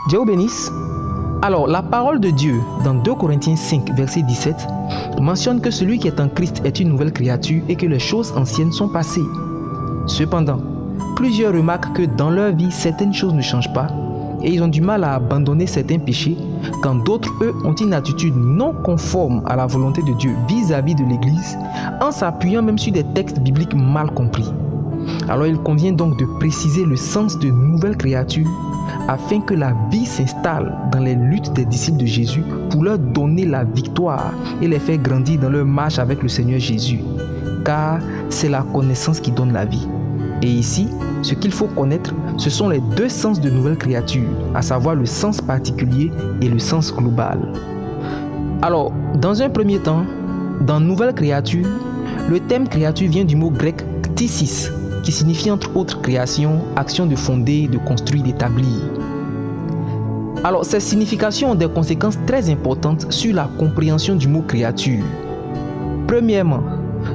Dieu vous bénisse. Alors, la parole de Dieu dans 2 Corinthiens 5, verset 17, mentionne que celui qui est en Christ est une nouvelle créature et que les choses anciennes sont passées. Cependant, plusieurs remarquent que dans leur vie, certaines choses ne changent pas et ils ont du mal à abandonner certains péchés, quand d'autres, eux, ont une attitude non conforme à la volonté de Dieu vis-à-vis de l'Église, en s'appuyant même sur des textes bibliques mal compris. Alors il convient donc de préciser le sens de nouvelle créature afin que la vie s'installe dans les luttes des disciples de Jésus pour leur donner la victoire et les faire grandir dans leur marche avec le Seigneur Jésus, car c'est la connaissance qui donne la vie. Et ici, ce qu'il faut connaître, ce sont les deux sens de nouvelle créature, à savoir le sens particulier et le sens global. Alors, dans un premier temps, dans nouvelle créature, le terme créature vient du mot grec ktisis, qui signifie entre autres création, action de fonder, de construire, d'établir. Alors, ces significations ont des conséquences très importantes sur la compréhension du mot créature. Premièrement,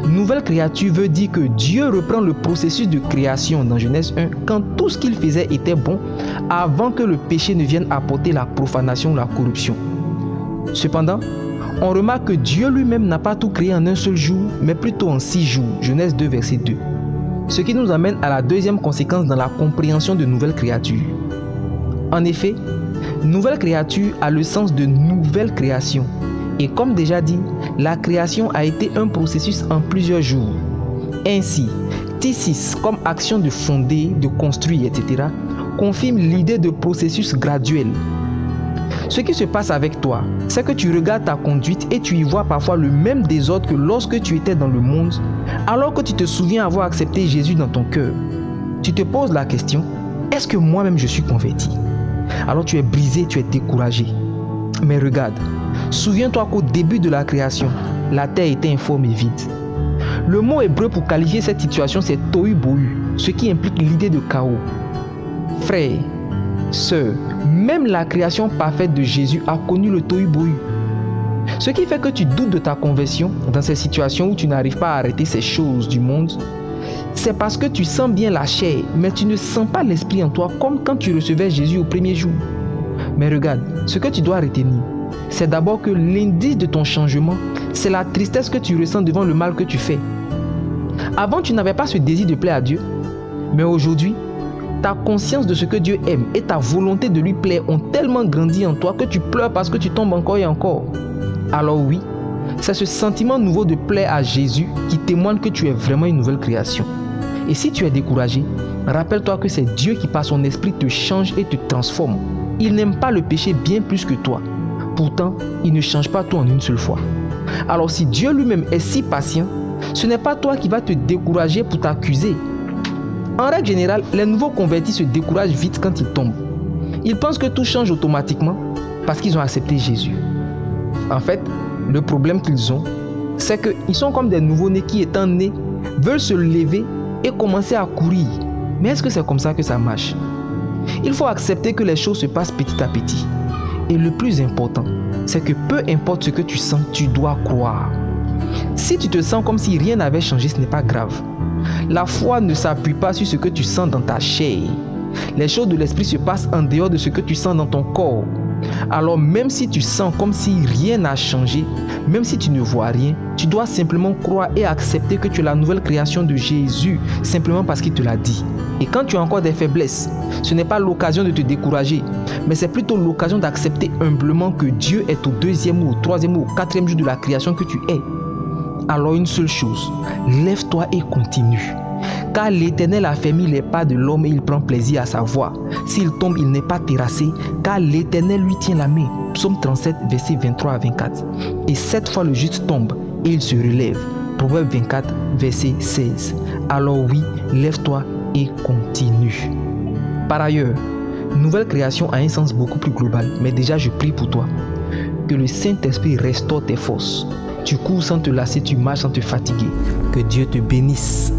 nouvelle créature veut dire que Dieu reprend le processus de création dans Genèse 1 quand tout ce qu'il faisait était bon avant que le péché ne vienne apporter la profanation ou la corruption. Cependant, on remarque que Dieu lui-même n'a pas tout créé en un seul jour, mais plutôt en 6 jours, Genèse 2, verset 2. Ce qui nous amène à la deuxième conséquence dans la compréhension de nouvelle créature. En effet, nouvelle créature a le sens de nouvelle création. Et comme déjà dit, la création a été un processus en plusieurs jours. Ainsi, ktisis comme action de fonder, de construire, etc., confirme l'idée de processus graduel. Ce qui se passe avec toi, c'est que tu regardes ta conduite et tu y vois parfois le même désordre que lorsque tu étais dans le monde, alors que tu te souviens avoir accepté Jésus dans ton cœur. Tu te poses la question, est-ce que moi-même je suis converti? Alors tu es brisé, tu es découragé. Mais regarde, souviens-toi qu'au début de la création, la terre était informe et vide. Le mot hébreu pour qualifier cette situation, c'est tohu bohu, ce qui implique l'idée de chaos. Frères, sœurs, même la création parfaite de Jésus a connu le tohu bohu. Ce qui fait que tu doutes de ta conversion dans ces situations où tu n'arrives pas à arrêter ces choses du monde, c'est parce que tu sens bien la chair, mais tu ne sens pas l'esprit en toi comme quand tu recevais Jésus au premier jour. Mais regarde, ce que tu dois retenir, c'est d'abord que l'indice de ton changement, c'est la tristesse que tu ressens devant le mal que tu fais. Avant, tu n'avais pas ce désir de plaire à Dieu, mais aujourd'hui, ta conscience de ce que Dieu aime et ta volonté de lui plaire ont tellement grandi en toi que tu pleures parce que tu tombes encore et encore. Alors oui, c'est ce sentiment nouveau de plaire à Jésus qui témoigne que tu es vraiment une nouvelle création. Et si tu es découragé, rappelle-toi que c'est Dieu qui par son esprit te change et te transforme. Il n'aime pas le péché bien plus que toi. Pourtant, il ne change pas tout en une seule fois. Alors si Dieu lui-même est si patient, ce n'est pas toi qui vas te décourager pour t'accuser. En règle générale, les nouveaux convertis se découragent vite quand ils tombent. Ils pensent que tout change automatiquement parce qu'ils ont accepté Jésus. En fait, le problème qu'ils ont, c'est qu'ils sont comme des nouveaux-nés qui, étant nés, veulent se lever et commencer à courir. Mais est-ce que c'est comme ça que ça marche? Il faut accepter que les choses se passent petit à petit. Et le plus important, c'est que peu importe ce que tu sens, tu dois croire. Si tu te sens comme si rien n'avait changé, ce n'est pas grave. La foi ne s'appuie pas sur ce que tu sens dans ta chair. Les choses de l'esprit se passent en dehors de ce que tu sens dans ton corps. Alors même si tu sens comme si rien n'a changé, même si tu ne vois rien, tu dois simplement croire et accepter que tu es la nouvelle création de Jésus, simplement parce qu'il te l'a dit. Et quand tu as encore des faiblesses, ce n'est pas l'occasion de te décourager, mais c'est plutôt l'occasion d'accepter humblement que Dieu est au 2e ou au 3e ou au 4e jour de la création que tu es. Alors une seule chose, lève-toi et continue. Car l'Éternel a fermé les pas de l'homme et il prend plaisir à sa voix. S'il tombe, il n'est pas terrassé, car l'Éternel lui tient la main. Psaume 37, versets 23 à 24. Et 7 fois le juste tombe et il se relève. Proverbe 24, verset 16. Alors oui, lève-toi et continue. Par ailleurs, nouvelle création a un sens beaucoup plus global, mais déjà je prie pour toi. Que le Saint-Esprit restaure tes forces. Tu cours sans te lasser, tu marches sans te fatiguer. Que Dieu te bénisse.